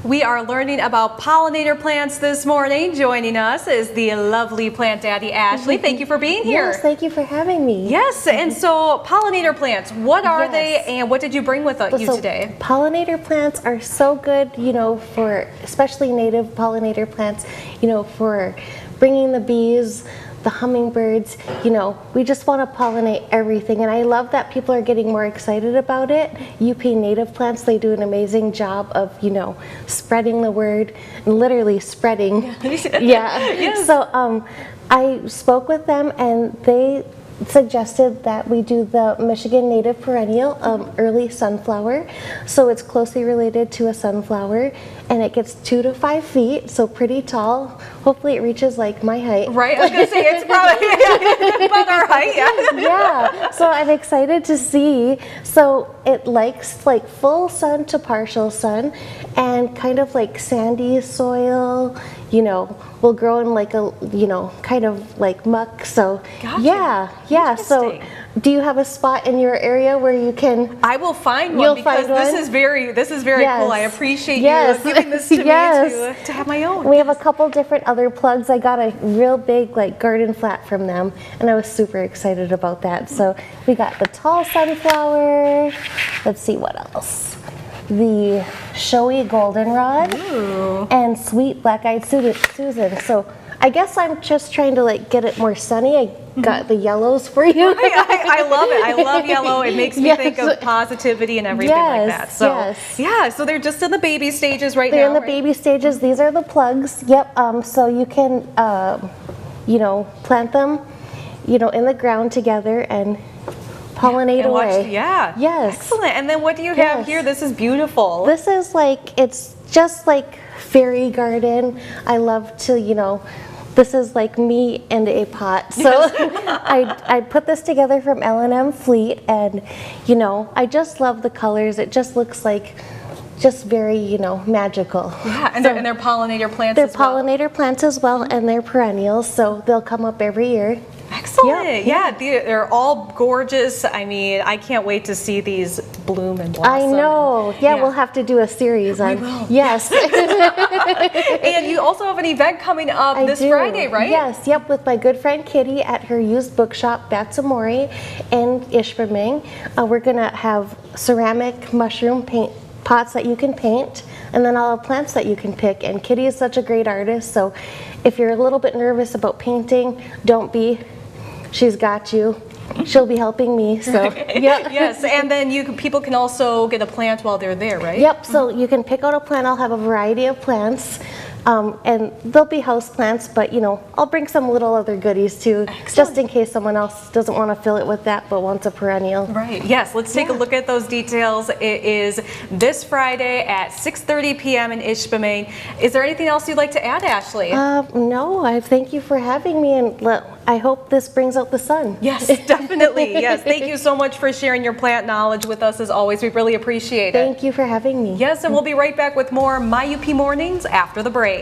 We are learning about pollinator plants this morning. Joining us is the lovely plant daddy, Ashley. Thank you for being here. Yes, thank you for having me. Yes, and so pollinator plants, what are they and what did you bring with you today? Pollinator plants are so good, for especially native pollinator plants, for bringing the bees, the hummingbirds, we just want to pollinate everything, and I love that people are getting more excited about it. UP native plants, they do an amazing job of, spreading the word, literally spreading. Yeah. Yes. So I spoke with them and they suggested that we do the Michigan native perennial early sunflower. So it's closely related to a sunflower, and it gets 2 to 5 feet, so pretty tall. Hopefully it reaches like my height. Right, I was gonna say it's probably about our height. Yeah, so I'm excited to see. So it likes like full sun to partial sun, and kind of like sandy soil, will grow in like a, kind of like muck. So gotcha. Yeah. So do you have a spot in your area where you can? I will find one because this is very cool. I appreciate you giving this to me to have my own. We have a couple different other plugs. I got a real big like garden flat from them, and I was super excited about that. So we got the tall sunflower. Let's see what else. The showy goldenrod and sweet black-eyed Susan. So I guess I'm just trying to like get it more sunny. I got the yellows for you. I love it. I love yellow. It makes me think of positivity and everything like that. So yeah, so they're just in the baby stages right now. They're in the baby stages. These are the plugs. Yep. So you can plant them, in the ground together and pollinate away. Yes. Excellent. And then what do you have here? This is beautiful. This is it's just like fairy garden. I love to, this is like me and a pot. So I put this together from L&M Fleet, and, I just love the colors. It just looks like just very, magical. Yeah, and they're pollinator plants as well. They're pollinator plants as well, and they're perennials, so they'll come up every year. Excellent. Yeah, they're all gorgeous. I mean, I can't wait to see these bloom and blossom. I know. Yeah, we'll have to do a series on. We will. Yes. And you also have an event coming up this Friday, right? Yes. Yep. With my good friend Kitty at her used bookshop, Batsamori in Ishpeming. We're gonna have ceramic mushroom paint pots that you can paint, and then all the plants that you can pick. And Kitty is such a great artist, so if you're a little bit nervous about painting, don't be. She's got you. She'll be helping me. So yes, and then people can also get a plant while they're there, right? Yep. So you can pick out a plant. I'll have a variety of plants. And they'll be house plants, but I'll bring some little other goodies too, just in case someone else doesn't want to fill it with that but wants a perennial. Right. Yes. Let's take a look at those details. It is this Friday at 6:30 p.m. in Ishpeming. Is there anything else you'd like to add, Ashley? No. I thank you for having me, and I hope this brings out the sun. Yes, definitely. Yes. Thank you so much for sharing your plant knowledge with us as always. We really appreciate it. Thank you for having me. Yes, and we'll be right back with more My UP Mornings after the break.